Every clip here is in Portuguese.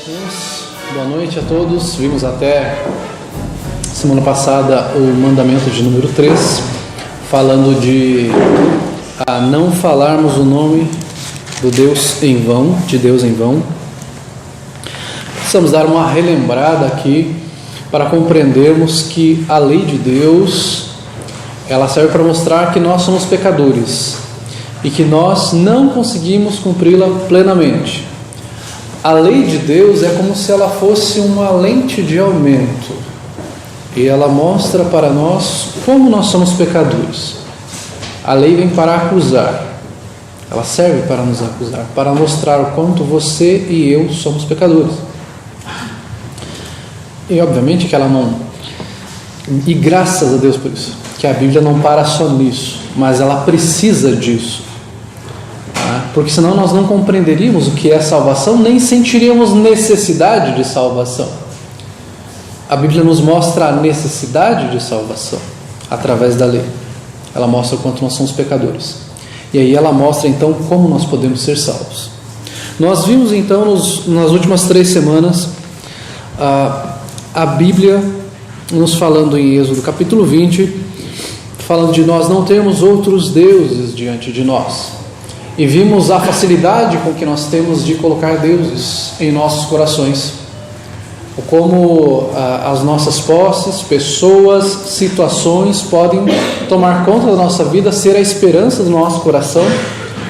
irmãos, boa noite a todos. Vimos até semana passada o mandamento de número 3, falando de não falarmos o nome do Deus em vão, de Deus em vão. Precisamos dar uma relembrada aqui para compreendermos que a lei de Deus, ela serve para mostrar que nós somos pecadores e que nós não conseguimos cumpri-la plenamente. A lei de Deus é como se ela fosse uma lente de aumento e ela mostra para nós como nós somos pecadores. A lei vem para acusar, ela serve para nos acusar, para mostrar o quanto você e eu somos pecadores. E obviamente que ela não, e graças a Deus por isso, que a Bíblia não para só nisso, mas ela precisa disso. Porque senão nós não compreenderíamos o que é salvação, nem sentiríamos necessidade de salvação. A Bíblia nos mostra a necessidade de salvação através da lei. Ela mostra o quanto nós somos pecadores. E aí ela mostra então como nós podemos ser salvos. Nós vimos então nas últimas 3 semanas a Bíblia nos falando em Êxodo capítulo 20, falando de nós não termos outros deuses diante de nós. E vimos a facilidade com que nós temos de colocar deuses em nossos corações. Como as nossas posses, pessoas, situações podem tomar conta da nossa vida, ser a esperança do nosso coração,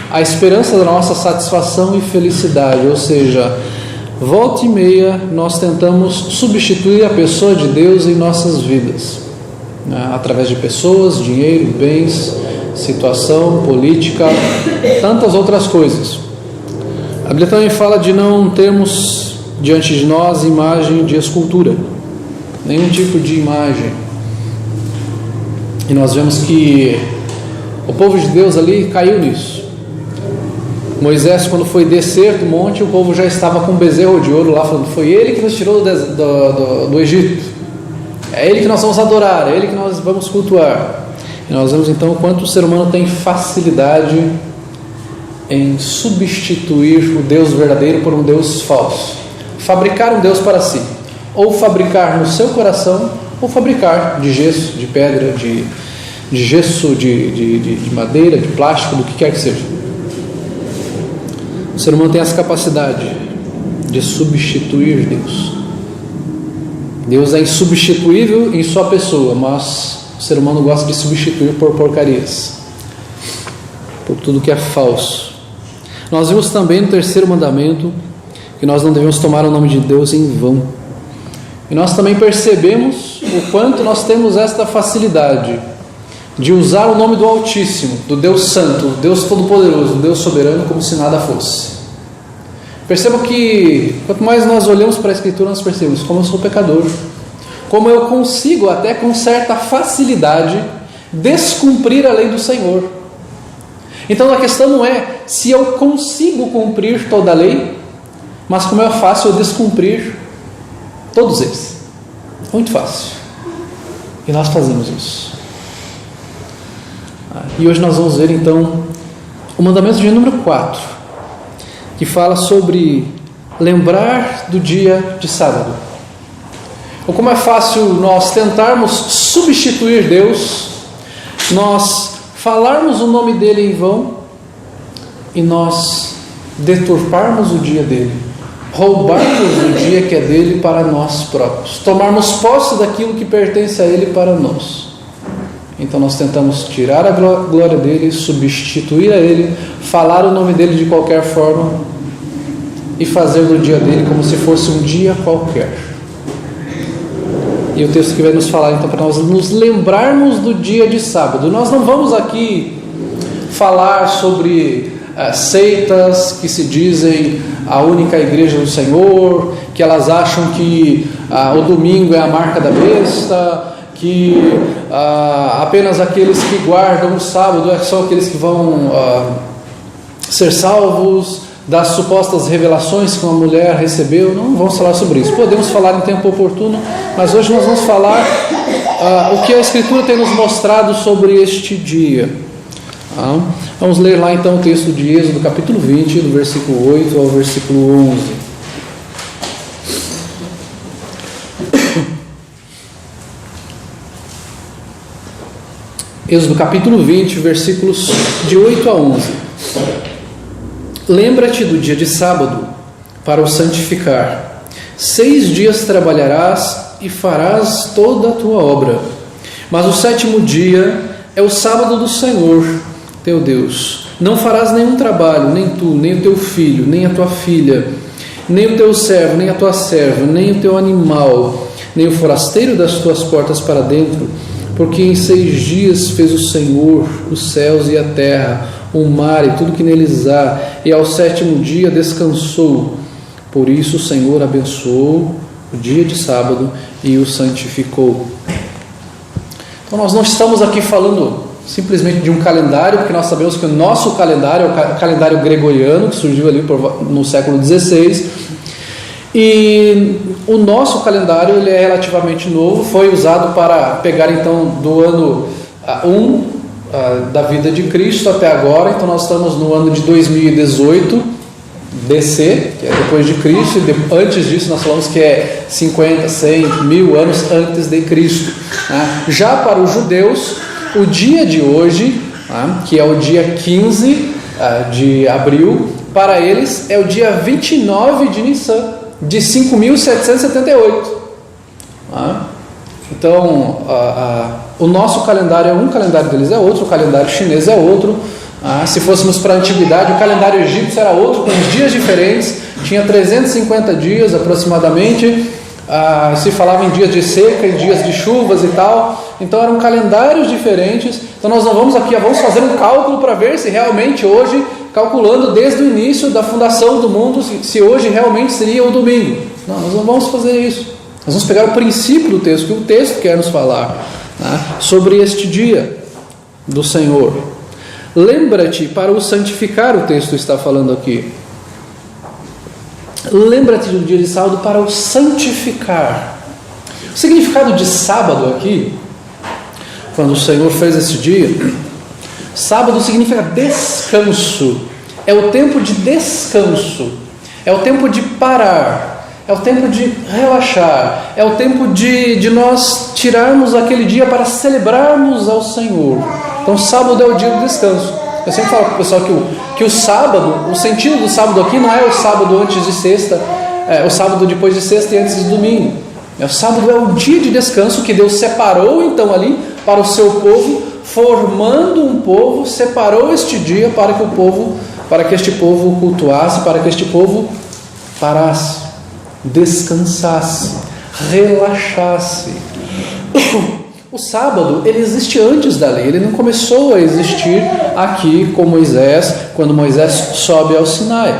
a esperança da nossa satisfação e felicidade. Ou seja, volta e meia nós tentamos substituir a pessoa de Deus em nossas vidas, através de pessoas, dinheiro, bens, situação, política, tantas outras coisas. A Bíblia também fala de não termos diante de nós imagem de escultura, nenhum tipo de imagem. E nós vemos que o povo de Deus ali caiu nisso. Moisés, quando foi descer do monte, o povo já estava com um bezerro de ouro lá, falando: foi ele que nos tirou do Egito, é ele que nós vamos adorar, é ele que nós vamos cultuar. E nós vemos então o quanto o ser humano tem facilidade em substituir o Deus verdadeiro por um Deus falso, fabricar um Deus para si, ou fabricar no seu coração, ou fabricar de gesso, de pedra, de gesso, de madeira, de plástico, do que quer que seja. O ser humano tem essa capacidade de substituir Deus. Deus é insubstituível em sua pessoa, mas o ser humano gosta de substituir por porcarias, por tudo que é falso. Nós vimos também no 3º mandamento que nós não devemos tomar o nome de Deus em vão. E nós também percebemos o quanto nós temos esta facilidade de usar o nome do Altíssimo, do Deus Santo, do Deus Todo-Poderoso, do Deus Soberano, como se nada fosse. Perceba que quanto mais nós olhamos para a Escritura, nós percebemos como eu sou pecador, como eu consigo até com certa facilidade descumprir a lei do Senhor. Então a questão não é se eu consigo cumprir toda a lei, mas como é fácil eu descumprir todos eles. Muito fácil. E nós fazemos isso. E hoje nós vamos ver então o mandamento de número 4, que fala sobre lembrar do dia de sábado. Ou como é fácil nós tentarmos substituir Deus, nós falarmos o nome dele em vão e nós deturparmos o dia dele, roubarmos o dia que é dele para nós próprios, tomarmos posse daquilo que pertence a ele para nós. Então nós tentamos tirar a glória dele, substituir a ele, falar o nome dele de qualquer forma e fazer do dia dele como se fosse um dia qualquer. E o texto que vai nos falar então para nós nos lembrarmos do dia de sábado. Nós não vamos aqui falar sobre seitas que se dizem a única igreja do Senhor, que elas acham que o domingo é a marca da besta, que apenas aqueles que guardam o sábado são aqueles que vão ser salvos, das supostas revelações que uma mulher recebeu. Não vamos falar sobre isso. Podemos falar em tempo oportuno, mas hoje nós vamos falar o que a Escritura tem nos mostrado sobre este dia. Vamos ler lá então o texto de Êxodo capítulo 20, do versículo 8 ao versículo 11. Êxodo capítulo 20, versículos de 8 a 11. Lembra-te do dia de sábado para o santificar. 6 dias trabalharás e farás toda a tua obra. Mas o 7º dia é o sábado do Senhor, teu Deus. Não farás nenhum trabalho, nem tu, nem o teu filho, nem a tua filha, nem o teu servo, nem a tua serva, nem o teu animal, nem o forasteiro das tuas portas para dentro, porque em 6 dias fez o Senhor os céus e a terra, o mar e tudo que neles há, e ao 7º dia descansou. Por isso o Senhor abençoou o dia de sábado e o santificou. Então nós não estamos aqui falando simplesmente de um calendário, porque nós sabemos que o nosso calendário é o calendário gregoriano, que surgiu ali no século XVI, e o nosso calendário ele é relativamente novo, foi usado para pegar então do ano 1 da vida de Cristo até agora. Então nós estamos no ano de 2018 DC, que é depois de Cristo, e antes disso nós falamos que é 50, 100, 1000 anos antes de Cristo. Já para os judeus, o dia de hoje, que é o dia 15 de abril, para eles é o dia 29 de Nissan, de 5.778. Então, o nosso calendário é um, o calendário deles é outro, o calendário chinês é outro. Se fôssemos para a antiguidade, o calendário egípcio era outro, com dias diferentes, tinha 350 dias aproximadamente. Se falava em dias de seca, em dias de chuvas e tal, então eram calendários diferentes. Então nós não vamos aqui, vamos fazer um cálculo para ver se realmente hoje, calculando desde o início da fundação do mundo, se hoje realmente seria o domingo. Não, nós não vamos fazer isso. Nós vamos pegar o princípio do texto, que o texto quer nos falar, sobre este dia do Senhor. Lembra-te para o santificar, o texto está falando aqui. Lembra-te do dia de sábado para o santificar. O significado de sábado aqui, quando o Senhor fez esse dia, sábado significa descanso. É o tempo de descanso, é o tempo de parar, é o tempo de relaxar, é o tempo de nós tirarmos aquele dia para celebrarmos ao Senhor. Então sábado é o dia do descanso. Eu sempre falo para o pessoal que o sábado, o sentido do sábado aqui não é o sábado antes de sexta, o sábado depois de sexta e antes de domingo. O sábado é o dia de descanso que Deus separou então ali para o seu povo, formando um povo, separou este dia para que este povo cultuasse, para que este povo parasse, descansasse, relaxasse. O sábado, ele existe antes da lei, ele não começou a existir aqui com Moisés, quando Moisés sobe ao Sinai.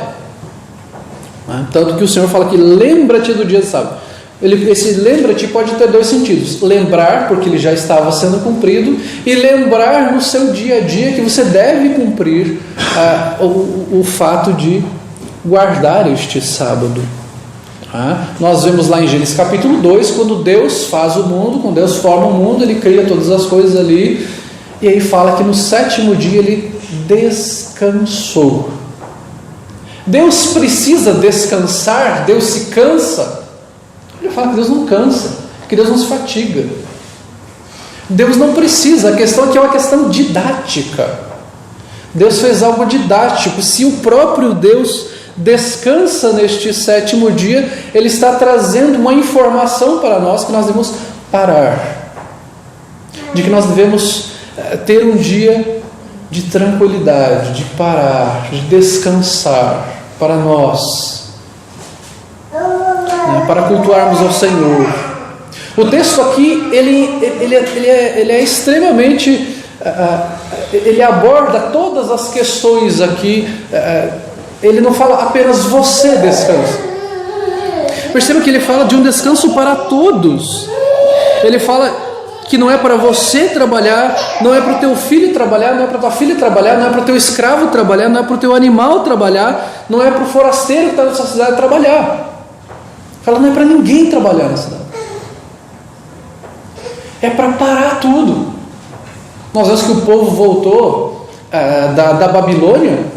Tanto que o Senhor fala que lembra-te do dia de sábado. Esse lembra-te pode ter 2 sentidos: lembrar, porque ele já estava sendo cumprido, e lembrar no seu dia a dia que você deve cumprir o fato de guardar este sábado. Nós vemos lá em Gênesis capítulo 2, quando Deus faz o mundo, quando Deus forma o mundo, Ele cria todas as coisas ali, e aí fala que no 7º dia Ele descansou. Deus precisa descansar? Deus se cansa? Ele fala que Deus não cansa, que Deus não se fatiga. Deus não precisa, a questão aqui é uma questão didática. Deus fez algo didático. Se o próprio Deus descansa neste 7º dia, Ele está trazendo uma informação para nós que nós devemos parar, de que nós devemos ter um dia de tranquilidade, de parar, de descansar para nós, para cultuarmos ao Senhor. O texto aqui ele é extremamente, ele aborda todas as questões aqui. Ele não fala apenas você descansa. Perceba que ele fala de um descanso para todos. Ele fala que não é para você trabalhar, não é para o teu filho trabalhar, não é para a tua filha trabalhar, não é para o teu escravo trabalhar, não é para o teu animal trabalhar, não é para o forasteiro que está nessa cidade trabalhar. Fala, não é para ninguém trabalhar na cidade. É para parar tudo. Nós vemos que o povo voltou da Babilônia,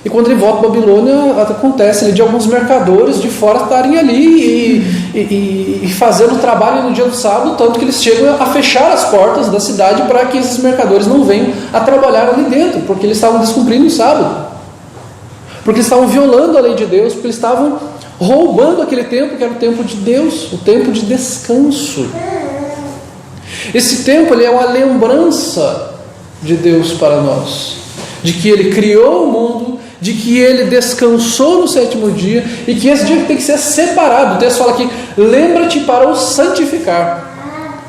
E quando ele volta para Babilônia, acontece ali de alguns mercadores de fora estarem ali e fazendo trabalho no dia do sábado, tanto que eles chegam a fechar as portas da cidade para que esses mercadores não venham a trabalhar ali dentro, porque eles estavam descumprindo o sábado, porque eles estavam violando a lei de Deus, porque eles estavam roubando aquele templo que era o templo de Deus, o templo de descanso. Esse templo, ele é uma lembrança de Deus para nós, de que Ele criou o mundo, de que Ele descansou no sétimo dia, e que esse dia tem que ser separado. O texto fala aqui: lembra-te para o santificar.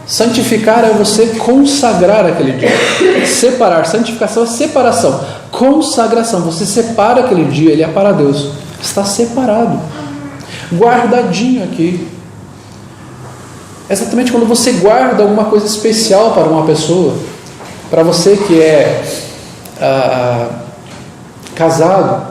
Santificar é você consagrar aquele dia. Separar, santificação é separação. Consagração, você separa aquele dia, ele é para Deus. Está separado, guardadinho aqui. Exatamente quando você guarda alguma coisa especial para uma pessoa. Para você que é casado,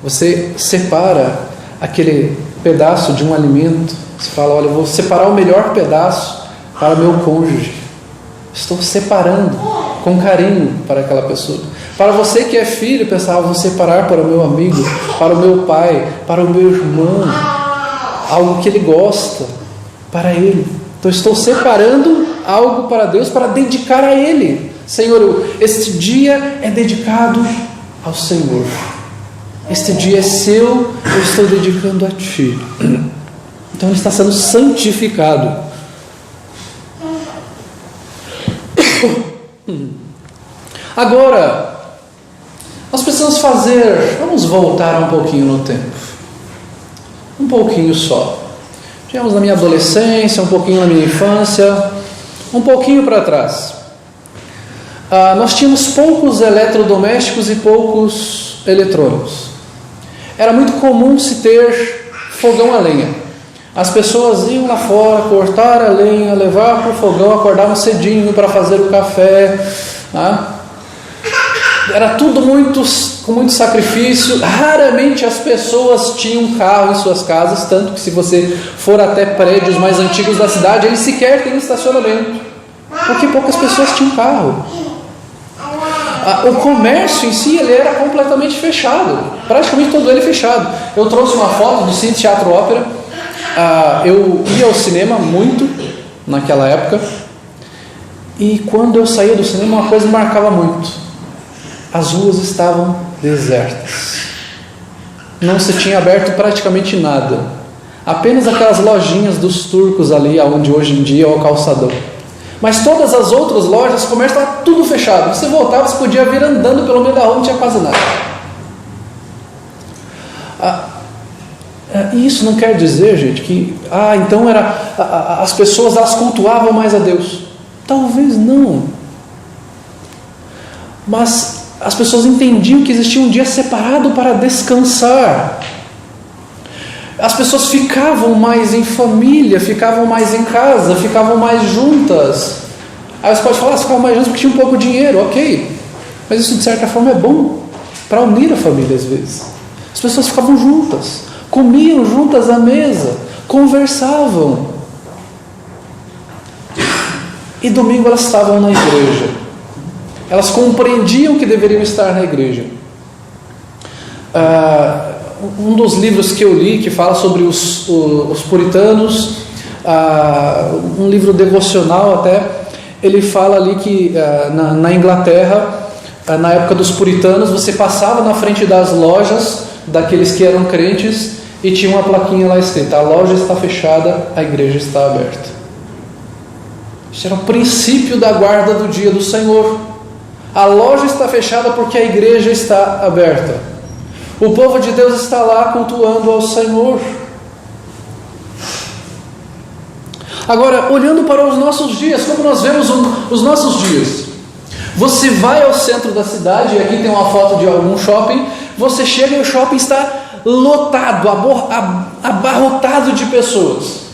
você separa aquele pedaço de um alimento. Você fala: olha, eu vou separar o melhor pedaço para meu cônjuge. Estou separando com carinho para aquela pessoa. Para você que é filho, pensar: vou separar para o meu amigo, para o meu pai, para o meu irmão, algo que ele gosta, para ele. Então estou separando algo para Deus, para dedicar a Ele. Senhor, este dia é dedicado ao Senhor. Este dia é seu, eu estou dedicando a Ti. Então ele está sendo santificado. Agora, nós precisamos vamos voltar um pouquinho no tempo. Um pouquinho só. Tivemos na minha adolescência, um pouquinho na minha infância, um pouquinho para trás. Nós tínhamos poucos eletrodomésticos e poucos eletrônicos. Era muito comum se ter fogão a lenha. As pessoas iam lá fora, cortar a lenha, levar para o fogão, acordavam cedinho para fazer o café. Era tudo com muito sacrifício. Raramente as pessoas tinham carro em suas casas, tanto que se você for até prédios mais antigos da cidade, eles sequer têm estacionamento, porque poucas pessoas tinham carro. O comércio em si, ele era completamente fechado, praticamente todo ele fechado. Eu trouxe uma foto do Cine Teatro Ópera. Eu ia ao cinema muito naquela época, e quando eu saía do cinema, uma coisa me marcava muito: as ruas estavam desertas, não se tinha aberto praticamente nada, apenas aquelas lojinhas dos turcos ali, onde hoje em dia é o calçadão. Mas todas as outras lojas, o comércio estava tudo fechado. Você voltava, você podia vir andando pelo meio da rua, não tinha quase nada. E isso não quer dizer, gente, que então as pessoas elas cultuavam mais a Deus. Talvez não. Mas as pessoas entendiam que existia um dia separado para descansar. As pessoas ficavam mais em família, ficavam mais em casa, ficavam mais juntas. Aí você pode falar: ficavam mais juntas porque tinha um pouco de dinheiro, ok. Mas isso de certa forma é bom para unir a família às vezes. As pessoas ficavam juntas, comiam juntas à mesa, conversavam. E domingo elas estavam na igreja. Elas compreendiam que deveriam estar na igreja. Um dos livros que eu li, que fala sobre os puritanos, um livro devocional até, ele fala ali que na Inglaterra, na época dos puritanos, você passava na frente das lojas daqueles que eram crentes e tinha uma plaquinha lá escrita: a loja está fechada, a igreja está aberta. Isso era o princípio da guarda do dia do Senhor. A loja está fechada porque a igreja está aberta. O povo de Deus está lá cultuando ao Senhor. Agora, olhando para os nossos dias, como nós vemos os nossos dias? Você vai ao centro da cidade, e aqui tem uma foto de algum shopping. Você chega e o shopping está lotado, abarrotado de pessoas.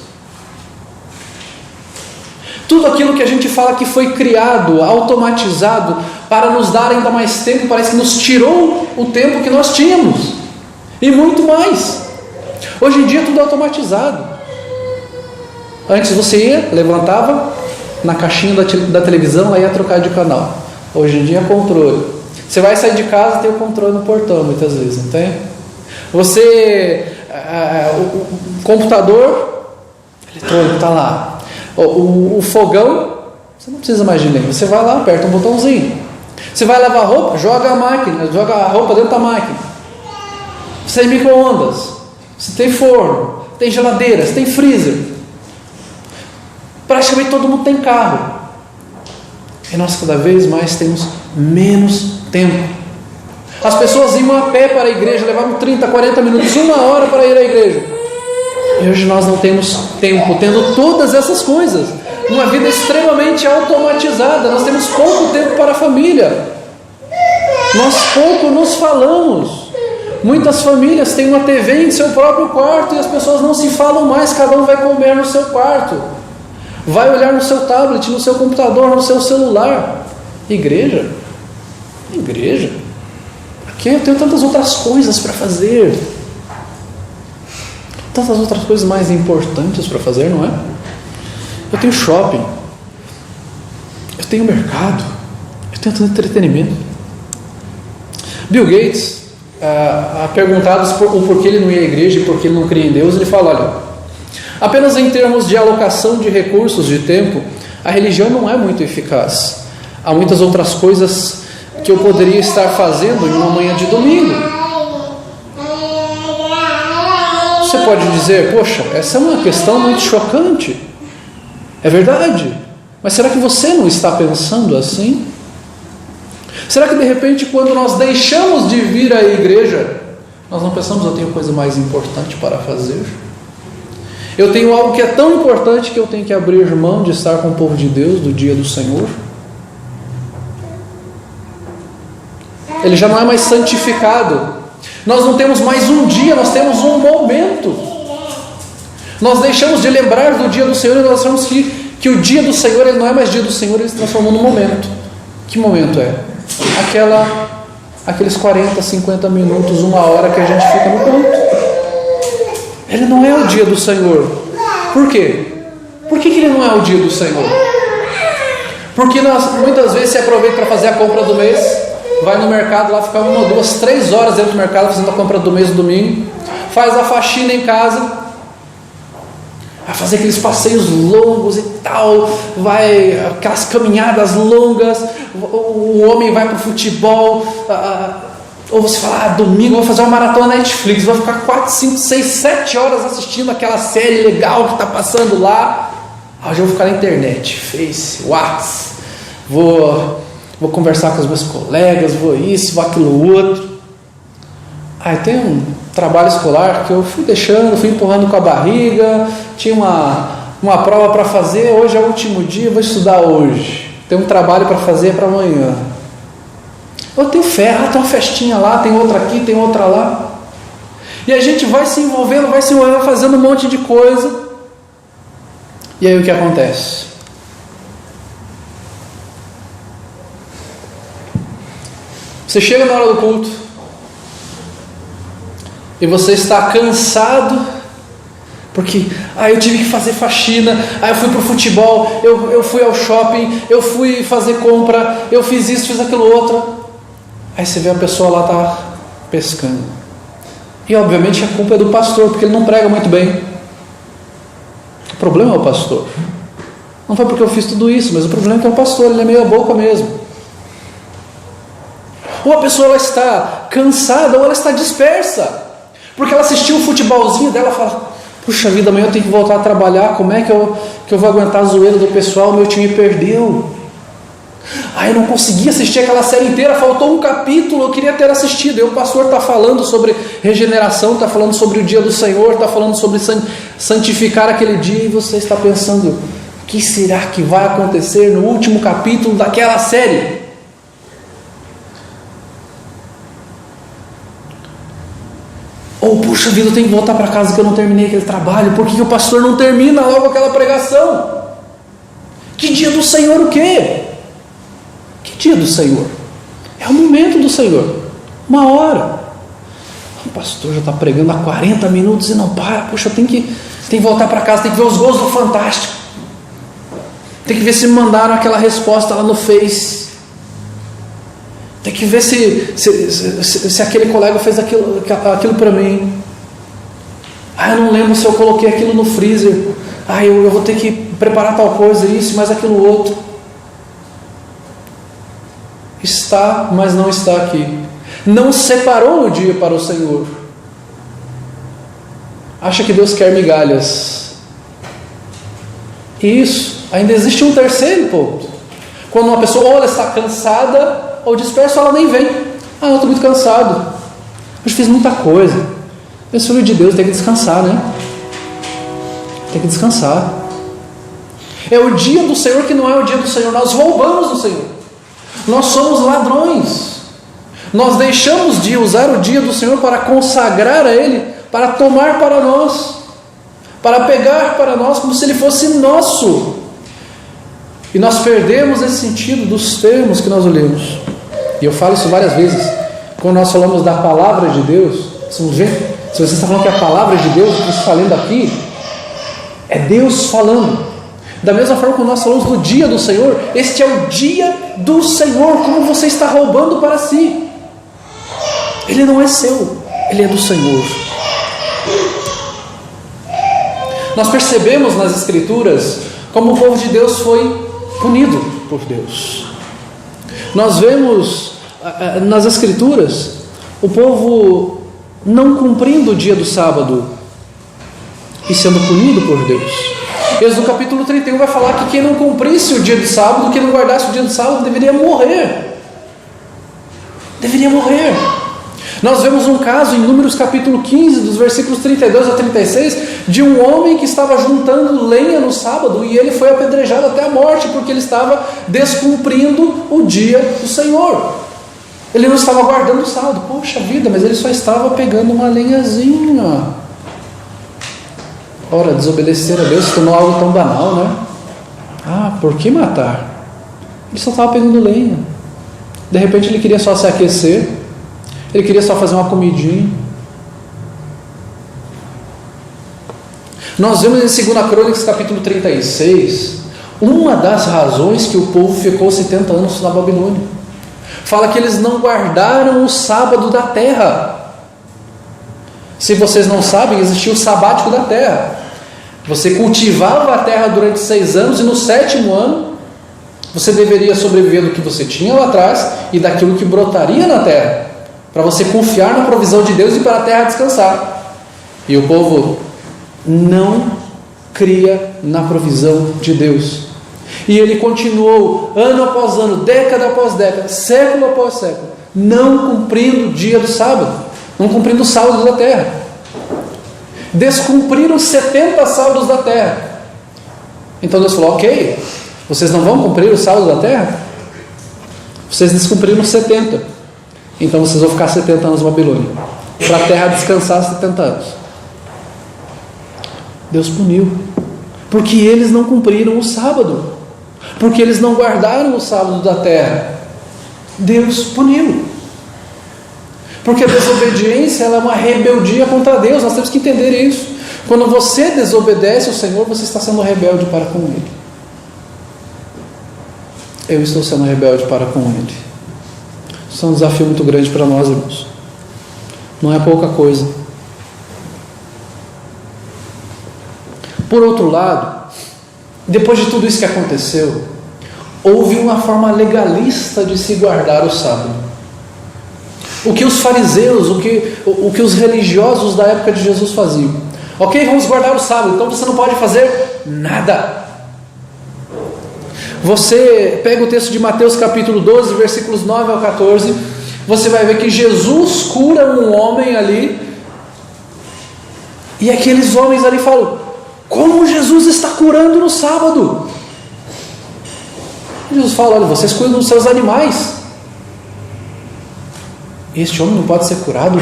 Tudo aquilo que a gente fala que foi criado, automatizado, para nos dar ainda mais tempo, parece que nos tirou o tempo que nós tínhamos, e muito mais. Hoje em dia tudo é automatizado. Antes você ia, levantava na caixinha da televisão, lá ia trocar de canal. Hoje em dia é controle. Você vai sair de casa, tem o controle no portão, muitas vezes, não tem? Você, o computador eletrônico está lá. O fogão, você não precisa mais de nem. Você vai lá, aperta um botãozinho. Você vai lavar roupa, joga a roupa dentro da máquina. Você tem micro-ondas, você tem forno, tem geladeira, você tem freezer. Praticamente todo mundo tem carro. E nós cada vez mais temos menos tempo. As pessoas iam a pé para a igreja, levavam 30, 40 minutos, 1 hora para ir à igreja. E hoje nós não temos tempo, tendo todas essas coisas. Uma vida extremamente automatizada. Nós temos pouco tempo para a família. Nós pouco nos falamos. Muitas famílias têm uma TV em seu próprio quarto e as pessoas não se falam mais, cada um vai comer no seu quarto. Vai olhar no seu tablet, no seu computador, no seu celular. Igreja? Igreja? Porque eu tenho tantas outras coisas para fazer. Tantas outras coisas mais importantes para fazer, não é? Eu tenho shopping. Eu tenho mercado. Eu tenho tanto entretenimento. Bill Gates, perguntados o porquê ele não ia à igreja e porquê ele não cria em Deus, ele fala, olha, apenas em termos de alocação de recursos, de tempo, a religião não é muito eficaz. Há muitas outras coisas que eu poderia estar fazendo em uma manhã de domingo. Você pode dizer, poxa, essa é uma questão muito chocante. É verdade. Mas será que você não está pensando assim? Será que de repente quando nós deixamos de vir à igreja, nós não pensamos, eu tenho coisa mais importante para fazer? Eu tenho algo que é tão importante que eu tenho que abrir mão de estar com o povo de Deus do dia do Senhor? Ele já não é mais santificado. Nós não temos mais um dia, nós temos um momento. Nós deixamos de lembrar do dia do Senhor e nós achamos que o dia do Senhor ele não é mais dia do Senhor, ele se transformou num momento. Que momento é? Aqueles 40, 50 minutos, 1 hora que a gente fica no culto. Ele não é o dia do Senhor. Por quê? Por que ele não é o dia do Senhor? Porque nós muitas vezes se aproveita para fazer a compra do mês, vai no mercado lá, fica 1, 2, 3 horas dentro do mercado fazendo a compra do mês no domingo, faz a faxina em casa, vai fazer aqueles passeios longos e tal, vai aquelas caminhadas longas, o homem vai para o futebol, ou você fala, domingo eu vou fazer uma maratona Netflix, vai ficar 4, 5, 6, 7 horas assistindo aquela série legal que está passando lá. Hoje eu vou ficar na internet, Face, WhatsApp, vou conversar com os meus colegas, vou isso, vou aquilo outro. Aí tem um trabalho escolar que eu fui deixando, fui empurrando com a barriga, tinha uma prova para fazer, hoje é o último dia, vou estudar hoje. Tem um trabalho para fazer para amanhã. Eu tenho fé, tem uma festinha lá, tem outra aqui, tem outra lá. E a gente vai se envolvendo, fazendo um monte de coisa. E aí o que acontece? Você chega na hora do culto e você está cansado porque eu tive que fazer faxina, eu fui para o futebol, eu fui ao shopping, eu fui fazer compra, eu fiz isso, fiz aquilo outro. Aí você vê a pessoa lá tá pescando. E obviamente a culpa é do pastor, porque ele não prega muito bem. O problema é o pastor. Não foi porque eu fiz tudo isso, mas o problema é que é o pastor, ele é meio boca mesmo. Ou a pessoa ela está cansada, ou ela está dispersa, porque ela assistiu o futebolzinho dela e fala, puxa vida, amanhã eu tenho que voltar a trabalhar, como é que eu vou aguentar a zoeira do pessoal, meu time perdeu. Eu não consegui assistir aquela série inteira, faltou um capítulo, eu queria ter assistido. E o pastor está falando sobre regeneração, está falando sobre o dia do Senhor, está falando sobre santificar aquele dia, e você está pensando, o que será que vai acontecer no último capítulo daquela série? Ou, puxa vida, eu tenho que voltar para casa que eu não terminei aquele trabalho, por que o pastor não termina logo aquela pregação? Que dia do Senhor o quê? Que dia do Senhor? É o momento do Senhor, 1 hora. O pastor já está pregando há 40 minutos e não para. Puxa, eu tenho que voltar para casa, tem que ver os gols do Fantástico, tem que ver se me mandaram aquela resposta lá no Face, Tem que ver se aquele colega fez aquilo para mim. Eu não lembro se eu coloquei aquilo no freezer. Eu vou ter que preparar tal coisa, isso, mais aquilo outro. Está, mas não está aqui. Não separou o dia para o Senhor. Acha que Deus quer migalhas. Isso. Ainda existe um terceiro ponto. Quando uma pessoa ou ela está cansada ou dispersa, ela nem vem. Eu estou muito cansado. Eu fiz muita coisa. Esse filho de Deus tem que descansar, né? Tem que descansar. É o dia do Senhor que não é o dia do Senhor. Nós roubamos do Senhor. Nós somos ladrões. Nós deixamos de usar o dia do Senhor para consagrar a Ele, para tomar para nós, para pegar para nós como se Ele fosse nosso. E nós perdemos esse sentido dos termos que nós olhamos. E eu falo isso várias vezes. Quando nós falamos da palavra de Deus, se você está falando que a palavra de Deus, o que você está lendo aqui, é Deus falando. Da mesma forma que nós falamos do dia do Senhor, este é o dia do Senhor. Como você está roubando para si? Ele não é seu, ele é do Senhor. Nós percebemos nas Escrituras como o povo de Deus foi punido por Deus. Nós vemos nas Escrituras o povo não cumprindo o dia do sábado e sendo punido por Deus. Êxodo capítulo 31 vai falar que quem não cumprisse o dia do sábado, quem não guardasse o dia do sábado, deveria morrer. Deveria morrer. Nós vemos um caso em Números capítulo 15, dos versículos 32 a 36, de um homem que estava juntando lenha no sábado e ele foi apedrejado até a morte, porque ele estava descumprindo o dia do Senhor. Ele não estava guardando o sábado. Poxa vida, mas ele só estava pegando uma lenhazinha. Ora, desobedecer a Deus se tornou algo tão banal, né? Por que matar? Ele só estava pegando lenha. De repente ele queria só se aquecer. Ele queria só fazer uma comidinha. Nós vemos em 2 Crônicas capítulo 36 uma das razões que o povo ficou 70 anos na Babilônia. Fala que eles não guardaram o sábado da terra. Se vocês não sabem, existia o sabático da terra. Você cultivava a terra durante 6 anos e no 7º ano você deveria sobreviver do que você tinha lá atrás e daquilo que brotaria na terra, para você confiar na provisão de Deus e para a terra descansar. E o povo não cria na provisão de Deus. E ele continuou ano após ano, década após década, século após século, não cumprindo o dia do sábado, não cumprindo o sábado da terra. Descumpriram 70 sábados da terra. Então Deus falou: ok, vocês não vão cumprir o sábado da terra? Vocês descumpriram 70. Então vocês vão ficar 70 anos na Babilônia, para a terra descansar 70 anos. Deus puniu, porque eles não cumpriram o sábado, porque eles não guardaram o sábado da terra. Deus puniu, porque a desobediência ela é uma rebeldia contra Deus. Nós temos que entender isso. Quando você desobedece ao Senhor, você está sendo rebelde para com Ele. Eu estou sendo rebelde para com Ele. Isso é um desafio muito grande para nós, irmãos. Não é pouca coisa. Por outro lado, depois de tudo isso que aconteceu, houve uma forma legalista de se guardar o sábado. O que os fariseus, o que os religiosos da época de Jesus faziam. Ok, vamos guardar o sábado, então você não pode fazer nada. Você pega o texto de Mateus capítulo 12, versículos 9 ao 14, você vai ver que Jesus cura um homem ali, e aqueles homens ali falam: como Jesus está curando no sábado? Jesus fala: olha, vocês cuidam dos seus animais, este homem não pode ser curado.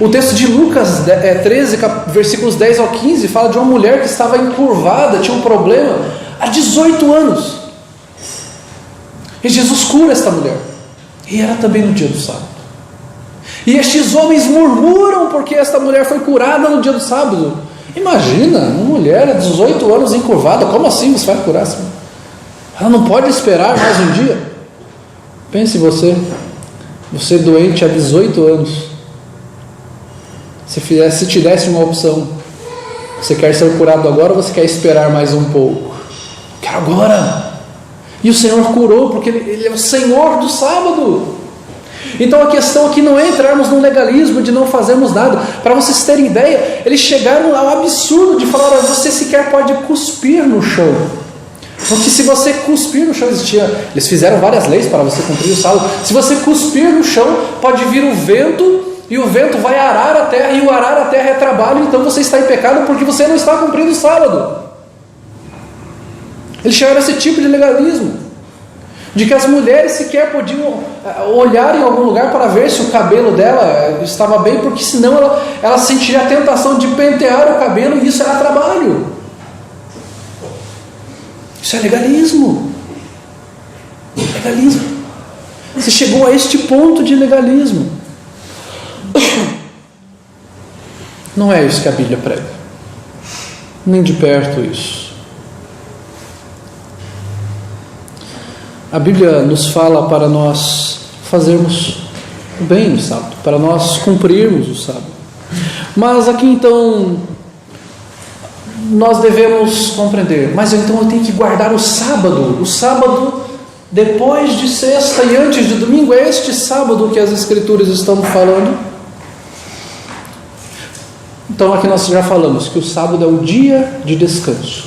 O texto de Lucas 13, versículos 10 ao 15, fala de uma mulher que estava encurvada, tinha um problema há 18 anos. E Jesus cura esta mulher. E era também no dia do sábado. E estes homens murmuram porque esta mulher foi curada no dia do sábado. Imagina, uma mulher há 18 anos encurvada, como assim você vai curar essa mulher? Ela não pode esperar mais um dia. Pense você doente há 18 anos, se te desse uma opção, você quer ser curado agora ou você quer esperar mais um pouco? Quero agora. E o Senhor curou, porque Ele é o Senhor do sábado. Então a questão aqui não é entrarmos no legalismo de não fazermos nada. Para vocês terem ideia, eles chegaram ao absurdo de falar: você sequer pode cuspir no chão, porque se você cuspir no chão, eles fizeram várias leis para você cumprir o sábado. Se você cuspir no chão, pode vir o vento, e o vento vai arar a terra, e o arar a terra é trabalho, então você está em pecado porque você não está cumprindo o sábado. Eles chegaram a esse tipo de legalismo, de que as mulheres sequer podiam olhar em algum lugar para ver se o cabelo dela estava bem, porque senão ela sentiria a tentação de pentear o cabelo, e isso era trabalho. Isso é legalismo. Legalismo. Você chegou a este ponto de legalismo. Não é isso que a Bíblia prega, nem de perto isso. A Bíblia nos fala para nós fazermos bem o sábado, para nós cumprirmos o sábado. Mas aqui então nós devemos compreender: mas então eu tenho que guardar o sábado depois de sexta e antes de domingo? É este sábado que as Escrituras estão falando? Então aqui nós já falamos que o sábado é o dia de descanso,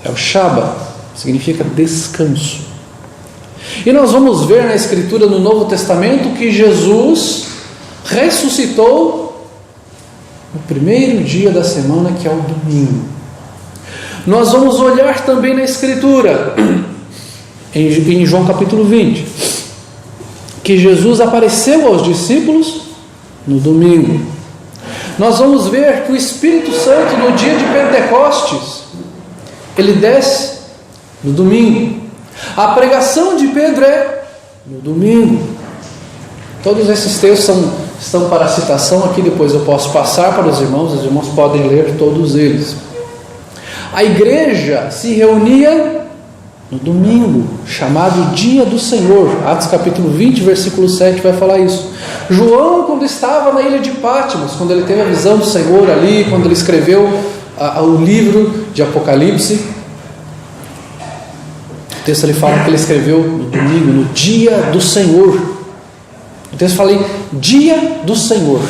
é o Shabbat, significa descanso. E nós vamos ver na Escritura, no Novo Testamento, que Jesus ressuscitou no primeiro dia da semana, que é o domingo. Nós vamos olhar também na Escritura, em João capítulo 20, que Jesus apareceu aos discípulos no domingo. Nós vamos ver que o Espírito Santo, no dia de Pentecostes, ele desce no domingo. A pregação de Pedro é no domingo. Todos esses textos estão para citação aqui, depois eu posso passar para os irmãos podem ler todos eles. A igreja se reunia no domingo, chamado Dia do Senhor. Atos capítulo 20, versículo 7 vai falar isso. João, quando estava na ilha de Patmos, quando ele teve a visão do Senhor ali, quando ele escreveu o livro de Apocalipse, o texto ele fala que ele escreveu no domingo, no dia do Senhor. O texto fala em dia do Senhor.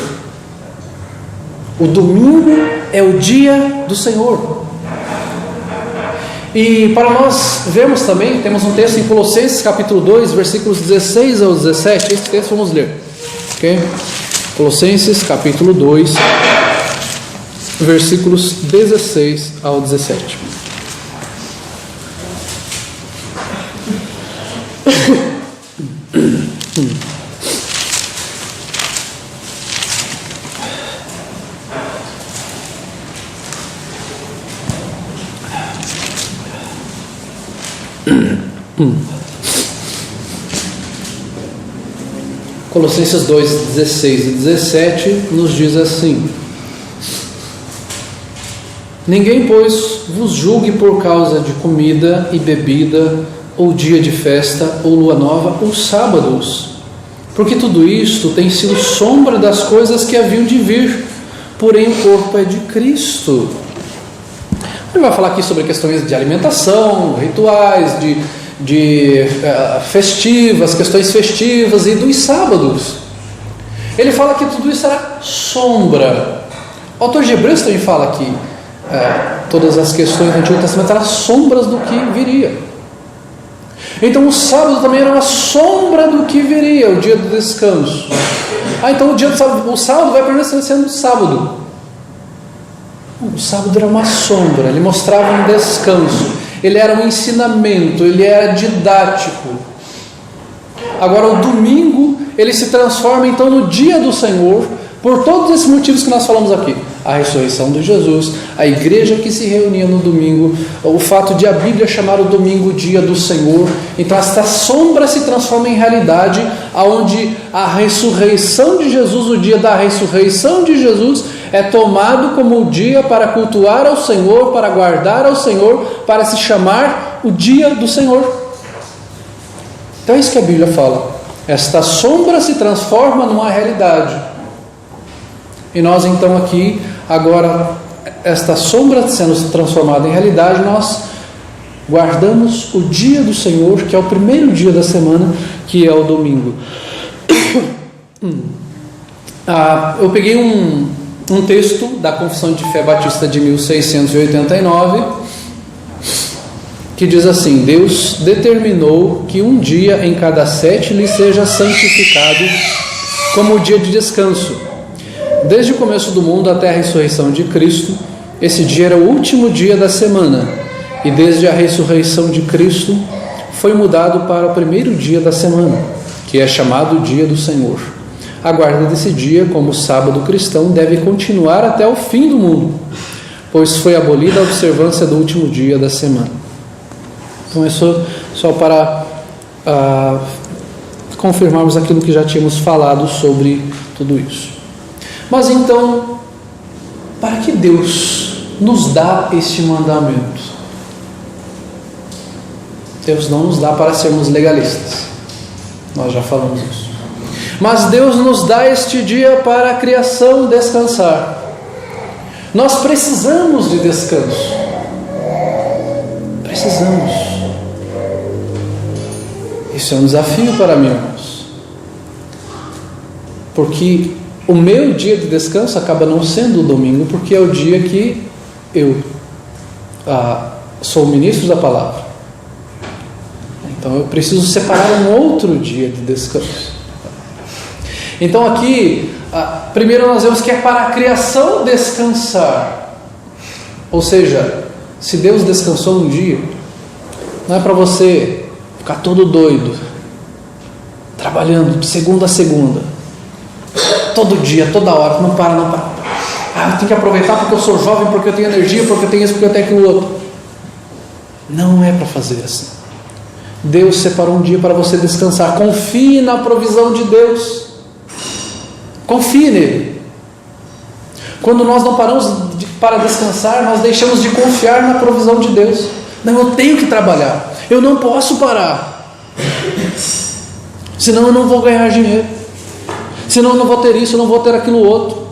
O domingo é o dia do Senhor. E para nós vermos também, temos um texto em Colossenses capítulo 2, versículos 16 ao 17. Esse texto vamos ler, ok? Colossenses capítulo 2, versículos 16 ao 17. Colossenses 2, 16 e 17 nos diz assim: ninguém, pois, vos julgue por causa de comida e bebida, ou dia de festa, ou lua nova, ou sábados, porque tudo isto tem sido sombra das coisas que haviam de vir, porém o corpo é de Cristo. Ele vai falar aqui sobre questões de alimentação, rituais, festivas, questões festivas e dos sábados. Ele fala que tudo isso era sombra. O autor de Hebreus também fala que todas as questões do Antigo Testamento eram sombras do que viria. Então o sábado também era uma sombra do que viria, o dia do descanso. Então o sábado vai permanecer sendo sábado. O sábado era uma sombra, ele mostrava um descanso, ele era um ensinamento, ele era didático. Agora o domingo, ele se transforma então no dia do Senhor, por todos esses motivos que nós falamos aqui: a ressurreição de Jesus, a igreja que se reunia no domingo, o fato de a Bíblia chamar o domingo dia do Senhor. Então esta sombra se transforma em realidade, aonde a ressurreição de Jesus, o dia da ressurreição de Jesus, é tomado como o dia para cultuar ao Senhor, para guardar ao Senhor, para se chamar o dia do Senhor. Então é isso que a Bíblia fala. esta sombra se transforma numa realidade. E nós então aqui, agora, esta sombra sendo transformada em realidade, nós guardamos o dia do Senhor, que é o primeiro dia da semana, que é o domingo. Eu peguei um texto da Confissão de Fé Batista de 1689, que diz assim: Deus determinou que um dia em cada 7 lhe seja santificado como o dia de descanso. Desde o começo do mundo até a ressurreição de Cristo, esse dia era o último dia da semana, e desde a ressurreição de Cristo foi mudado para o primeiro dia da semana, que é chamado Dia do Senhor. A guarda desse dia, como sábado cristão, deve continuar até o fim do mundo, pois foi abolida a observância do último dia da semana. Então é só para confirmarmos aquilo que já tínhamos falado sobre tudo isso. Mas então, para que Deus nos dá este mandamento? Deus não nos dá para sermos legalistas, nós já falamos isso. Mas Deus nos dá este dia para a criação descansar. Nós precisamos de descanso. Precisamos. Isso é um desafio para mim, irmãos. Porque o meu dia de descanso acaba não sendo o domingo, porque é o dia que eu sou o ministro da palavra. Então eu preciso separar um outro dia de descanso. Então aqui, primeiro nós vemos que é para a criação descansar. Ou seja, se Deus descansou um dia, não é para você ficar todo doido, trabalhando de segunda a segunda, todo dia, toda hora, não para. Eu tenho que aproveitar porque eu sou jovem, porque eu tenho energia, porque eu tenho isso, porque eu tenho aquilo outro. Não é para fazer assim. Deus separou um dia para você descansar. Confie na provisão de Deus. Confie nele. Quando nós não paramos para descansar, nós deixamos de confiar na provisão de Deus. Não, eu tenho que trabalhar, eu não posso parar, senão eu não vou ganhar dinheiro, senão eu não vou ter isso, eu não vou ter aquilo outro,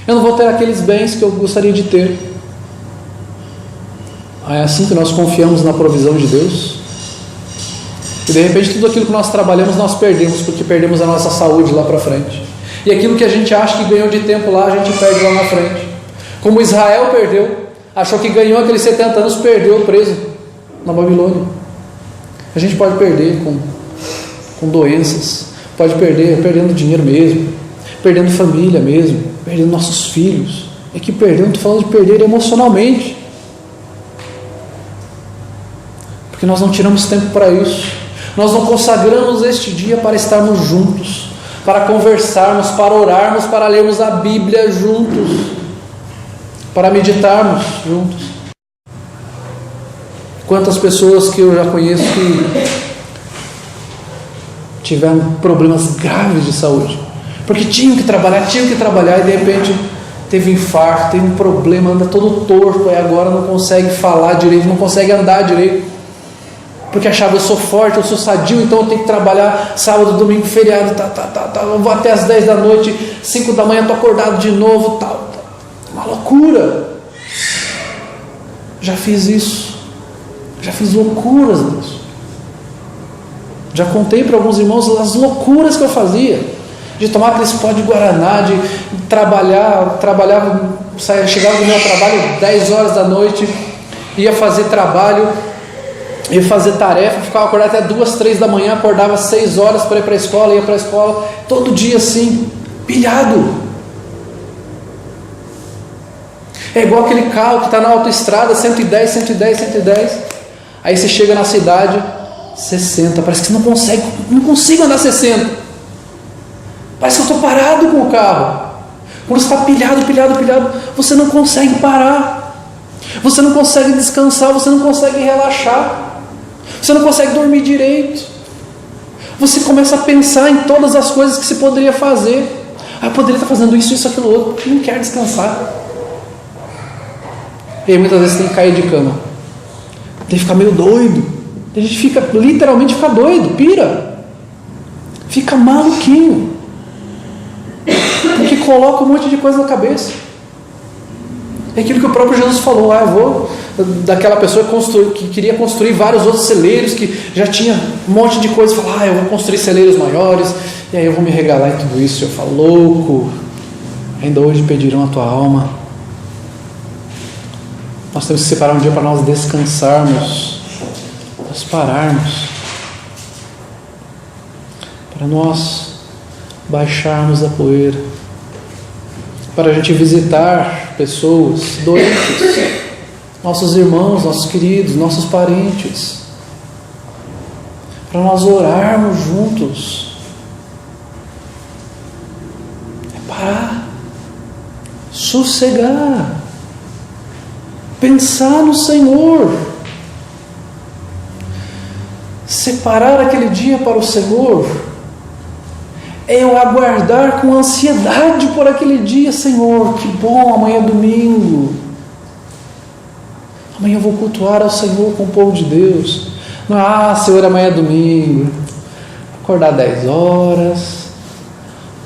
eu não vou ter aqueles bens que eu gostaria de ter. É assim que nós confiamos na provisão de Deus, e de repente tudo aquilo que nós trabalhamos nós perdemos, porque perdemos a nossa saúde lá para frente, e aquilo que a gente acha que ganhou de tempo lá, a gente perde lá na frente, como Israel perdeu, achou que ganhou aqueles 70 anos, perdeu preso na Babilônia. A gente pode perder com doenças, pode perder perdendo dinheiro mesmo, perdendo família mesmo, perdendo nossos filhos. É que perder, não estou falando de perder emocionalmente, porque nós não tiramos tempo para isso, nós não consagramos este dia para estarmos juntos, para conversarmos, para orarmos, para lermos a Bíblia juntos, para meditarmos juntos. Quantas pessoas que eu já conheço que tiveram problemas graves de saúde, porque tinham que trabalhar e de repente teve infarto, teve um problema, anda todo torto, e agora não consegue falar direito, não consegue andar direito, porque achava: eu sou forte, eu sou sadio, então eu tenho que trabalhar sábado, domingo, feriado, eu vou até as 10 da noite, 5 da manhã estou acordado de novo, uma loucura. Já fiz isso, já fiz loucuras nisso, já contei para alguns irmãos as loucuras que eu fazia, de tomar aqueles pó de guaraná, de trabalhar, chegava do meu trabalho 10 horas da noite, ia fazer trabalho, ia fazer tarefa, ficava acordado até 2, 3 da manhã, acordava 6 horas para ir para a escola, ia para a escola, todo dia assim, pilhado. É igual aquele carro que está na autoestrada, 110, 110, 110, aí você chega na cidade, 60, parece que você não consigo andar 60, parece que eu estou parado com o carro. Quando você está pilhado, você não consegue parar, você não consegue descansar, você não consegue relaxar, você não consegue dormir direito, você começa a pensar em todas as coisas que você poderia fazer. Eu poderia estar fazendo isso, aquilo outro, não quero descansar. E aí muitas vezes tem que cair de cama, tem que ficar meio doido, a gente literalmente fica doido, pira. fica maluquinho, porque coloca um monte de coisa na cabeça. É aquilo que o próprio Jesus falou: eu vou, daquela pessoa que queria construir vários outros celeiros, que já tinha um monte de coisa, falou: eu vou construir celeiros maiores, e aí eu vou me regalar em tudo isso. Eu falo: louco, ainda hoje pedirão a tua alma. Nós temos que separar um dia para nós descansarmos, nós pararmos, para nós baixarmos a poeira, para a gente visitar pessoas doentes, nossos irmãos, nossos queridos, nossos parentes, para nós orarmos juntos. É parar, sossegar, pensar no Senhor, separar aquele dia para o Senhor, é eu aguardar com ansiedade por aquele dia. Senhor, que bom, amanhã é domingo, amanhã eu vou cultuar ao Senhor com o povo de Deus. Senhor, amanhã é domingo, vou acordar 10 horas,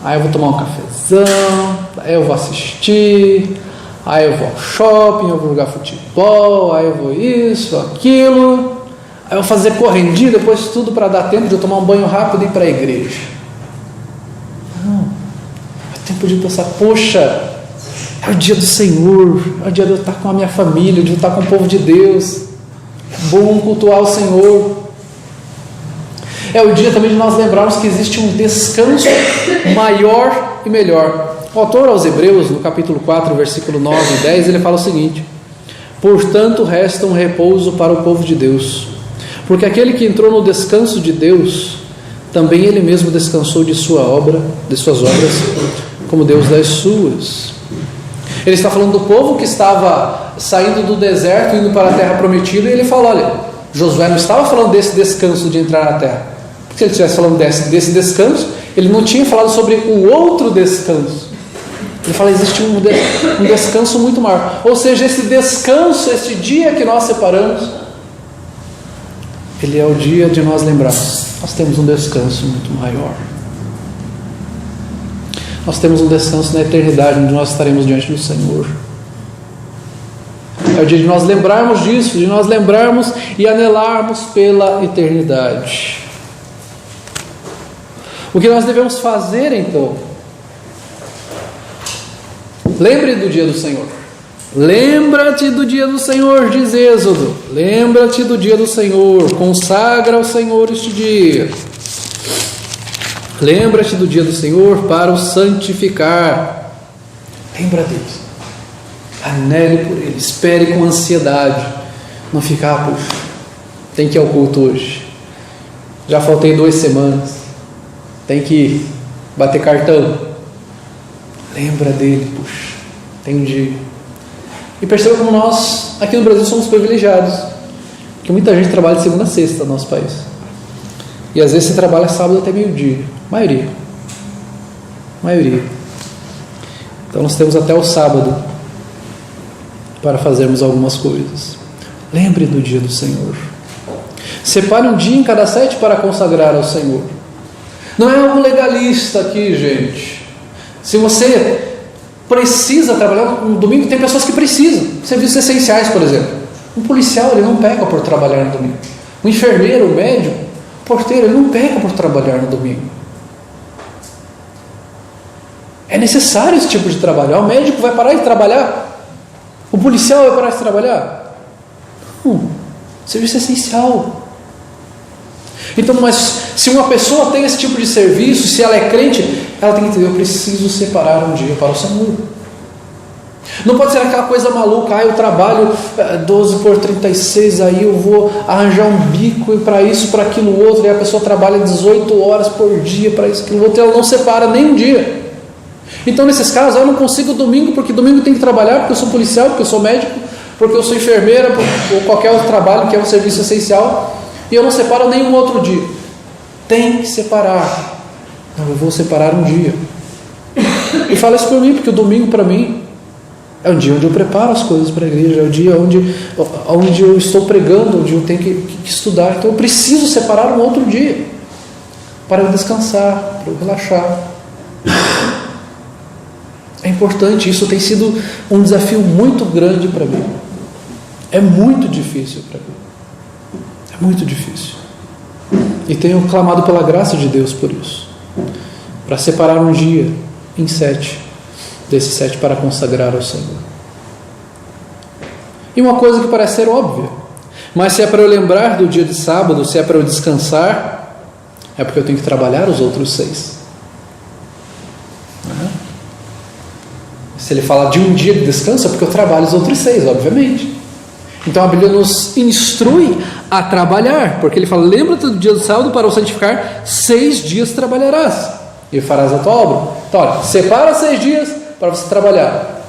aí eu vou tomar um cafezão, aí eu vou assistir, aí eu vou ao shopping, eu vou jogar futebol, aí eu vou isso, aquilo, aí eu vou fazer correndinho, depois tudo para dar tempo de eu tomar um banho rápido e ir para a igreja. Não, é tempo de pensar: poxa, é o dia do Senhor, é o dia de eu estar com a minha família, de eu estar com o povo de Deus, é bom cultuar o Senhor. É o dia também de nós lembrarmos que existe um descanso maior e melhor. O autor aos Hebreus, no capítulo 4, versículo 9 e 10, ele fala o seguinte: portanto resta um repouso para o povo de Deus, porque aquele que entrou no descanso de Deus, também ele mesmo descansou de suas obras, como Deus das suas. Ele está falando do povo que estava saindo do deserto, indo para a terra prometida, e ele fala: olha, Josué não estava falando desse descanso de entrar na terra, porque se ele estivesse falando desse descanso, ele não tinha falado sobre o outro descanso. Ele fala: existe um descanso muito maior. Ou seja, esse descanso, esse dia que nós separamos, ele é o dia de nós lembrarmos: nós temos um descanso muito maior. Nós temos um descanso na eternidade, onde nós estaremos diante do Senhor. É o dia de nós lembrarmos disso, de nós lembrarmos e anelarmos pela eternidade. O que nós devemos fazer então? Lembre do dia do Senhor. Lembra-te do dia do Senhor, diz Êxodo. Lembra-te do dia do Senhor. Consagra ao Senhor este dia. Lembra-te do dia do Senhor para o santificar. Lembra deles. Anele por ele. Espere com ansiedade. Não ficar: puxa, tem que ir ao culto hoje. Já faltei 2 semanas. Tem que bater cartão. Lembra dele, puxa, tem um dia. E perceba como nós, aqui no Brasil, somos privilegiados, porque muita gente trabalha de segunda a sexta no nosso país, e às vezes se trabalha sábado até meio-dia, maioria. Então nós temos até o sábado para fazermos algumas coisas. Lembre do dia do Senhor. Separe um dia em cada 7 para consagrar ao Senhor. Não é algo legalista aqui, gente. Se você precisa trabalhar no domingo, tem pessoas que precisam, serviços essenciais, por exemplo. Um policial, ele não peca por trabalhar no domingo. Um enfermeiro, um médico, um porteiro, ele não peca por trabalhar no domingo. É necessário esse tipo de trabalho. O médico vai parar de trabalhar? O policial vai parar de trabalhar? Não. Serviço essencial. Então, mas se uma pessoa tem esse tipo de serviço, se ela é crente, ela tem que entender: eu preciso separar um dia para o Senhor. Não pode ser aquela coisa maluca: eu trabalho 12 por 36, aí eu vou arranjar um bico, e para isso, para aquilo outro, e a pessoa trabalha 18 horas por dia para isso, aquilo outro, e ela não separa nem um dia. Então, nesses casos, eu não consigo domingo, porque domingo tem que trabalhar, porque eu sou policial, porque eu sou médico, porque eu sou enfermeira, ou qualquer outro trabalho que é um serviço essencial, e eu não separo nenhum outro dia. Tem que separar. Não, eu vou separar um dia. E fala isso por mim, porque o domingo para mim é o dia onde eu preparo as coisas para a igreja, é o dia onde eu estou pregando, onde eu tenho que estudar. Então eu preciso separar um outro dia. para eu descansar, para eu relaxar. É importante, isso tem sido um desafio muito grande para mim. É muito difícil para mim. É muito difícil. E tenho clamado pela graça de Deus por isso. Para separar um dia em 7, desses 7 para consagrar ao Senhor. E uma coisa que parece ser óbvia, mas se é para eu lembrar do dia de sábado, se é para eu descansar, é porque eu tenho que trabalhar os outros 6. Se ele fala de um dia de descanso, é porque eu trabalho os outros 6, obviamente. Então a Bíblia nos instrui a trabalhar, porque ele fala: lembra-te do dia do sábado para o santificar, 6 dias trabalharás e farás a tua obra. Então olha, separa 6 dias para você trabalhar.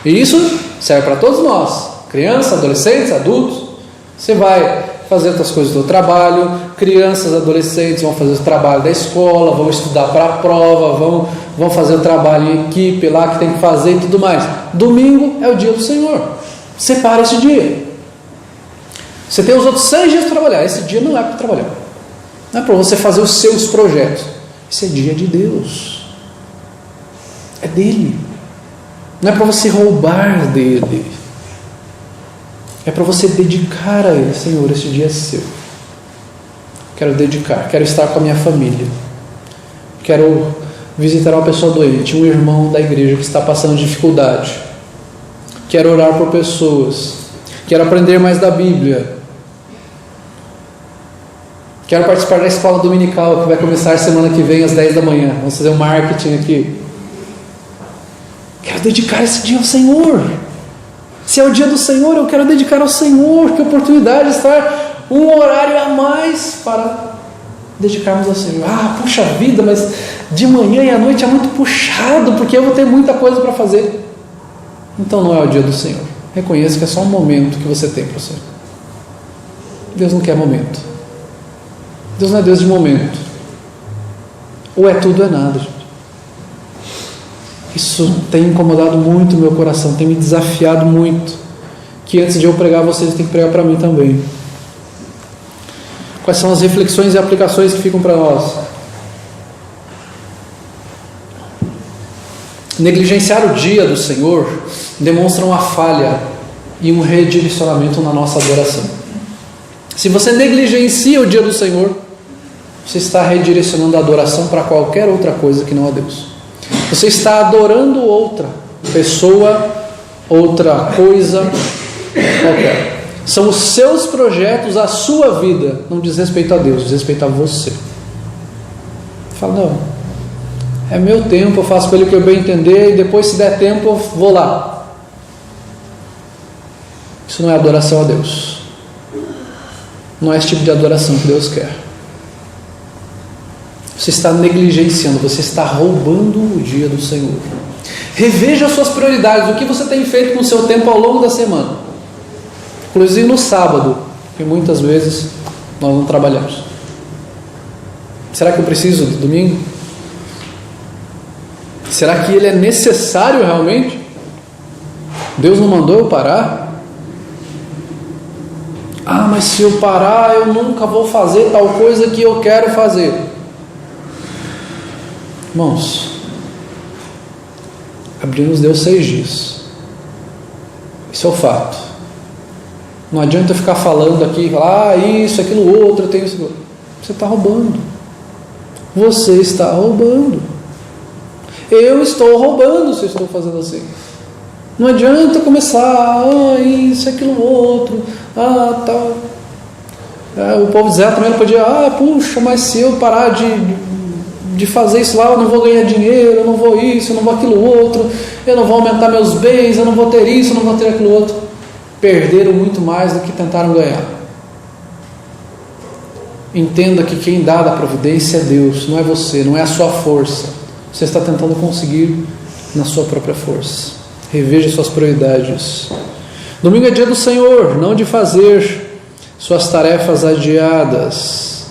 E isso serve para todos nós, crianças, adolescentes, adultos. Você vai fazer outras coisas do trabalho, crianças, adolescentes vão fazer o trabalho da escola, vão estudar para a prova, vão fazer o trabalho em equipe lá que tem que fazer e tudo mais. Domingo é o dia do Senhor. Separa esse dia. Você tem os outros 6 dias para trabalhar. Esse dia não é para trabalhar, não é para você fazer os seus projetos. Esse é dia de Deus, é dele. Não é para você roubar dele, é para você dedicar a ele. Senhor, esse dia é seu. Quero dedicar, quero estar com a minha família, quero visitar uma pessoa doente, um irmão da igreja que está passando dificuldade, quero orar por pessoas, quero aprender mais da Bíblia, quero participar da escola dominical que vai começar semana que vem às 10 da manhã. Vamos fazer um marketing aqui. Quero dedicar esse dia ao Senhor. Se é o dia do Senhor, eu quero dedicar ao Senhor. Que oportunidade de estar um horário a mais para dedicarmos ao Senhor. Ah, puxa vida, mas de manhã e à noite é muito puxado, porque eu vou ter muita coisa para fazer. Então não é o dia do Senhor. Reconheça que é só um momento que você tem para o Senhor. Deus não quer momento. Deus não é Deus de momento. Ou é tudo ou é nada, gente. Isso tem incomodado muito o meu coração, tem me desafiado muito, que antes de eu pregar, vocês têm que pregar para mim também. Quais são as reflexões e aplicações que ficam para nós? Negligenciar o dia do Senhor demonstra uma falha e um redirecionamento na nossa adoração. Se você negligencia o dia do Senhor, você está redirecionando a adoração para qualquer outra coisa que não a Deus. Você está adorando outra pessoa, outra coisa qualquer. São os seus projetos, a sua vida. Não diz respeito a Deus, diz respeito a você. Fala, não, é meu tempo, eu faço com ele o que eu bem entender, e depois, se der tempo, eu vou lá. Isso não é adoração a Deus. Não é esse tipo de adoração que Deus quer. Você está negligenciando, você está roubando o dia do Senhor. Reveja as suas prioridades, o que você tem feito com o seu tempo ao longo da semana, inclusive no sábado, que muitas vezes nós não trabalhamos. Será que eu preciso do domingo? Será que ele é necessário realmente? Deus não mandou eu parar? Ah, mas se eu parar, eu nunca vou fazer tal coisa que eu quero fazer. Irmãos, a Bíblia nos deu 6 dias. Isso é o fato. Não adianta eu ficar falando aqui, falar, isso, aquilo outro, eu tenho isso. Você está roubando. Você está roubando. Eu estou roubando se eu estou fazendo assim. Não adianta começar, isso, aquilo outro, tal. O povo de Zé também não podia, puxa, mas se eu parar de fazer isso lá, eu não vou ganhar dinheiro, eu não vou isso, eu não vou aquilo outro, eu não vou aumentar meus bens, eu não vou ter isso, eu não vou ter aquilo outro. Perderam muito mais do que tentaram ganhar. Entenda que quem dá da providência é Deus, não é você, não é a sua força. Você está tentando conseguir na sua própria força. Reveja suas prioridades. Domingo é dia do Senhor, não de fazer suas tarefas adiadas.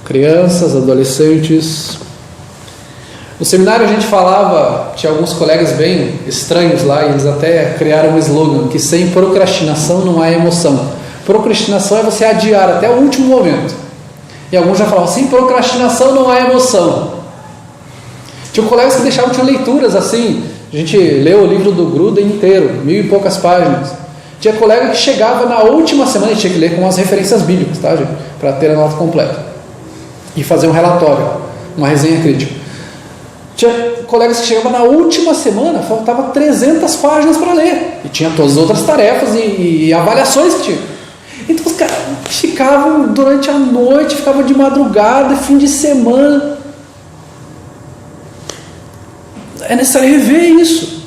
Crianças, adolescentes. No seminário a gente falava, tinha alguns colegas bem estranhos lá, e eles até criaram um slogan, que sem procrastinação não há emoção. Procrastinação é você adiar até o último momento. E alguns já falavam, sem procrastinação não há emoção. Tinha colegas que tinham leituras assim, a gente leu o livro do Gruden inteiro, 1000 e poucas páginas. Tinha colega que chegava na última semana, e tinha que ler com as referências bíblicas, tá, gente? Para ter a nota completa. E fazer um relatório, uma resenha crítica. Tinha colegas que chegavam na última semana, faltava 300 páginas para ler. E tinha todas as outras tarefas e avaliações que tinha. Então os caras ficavam durante a noite, ficavam de madrugada, fim de semana. É necessário rever isso.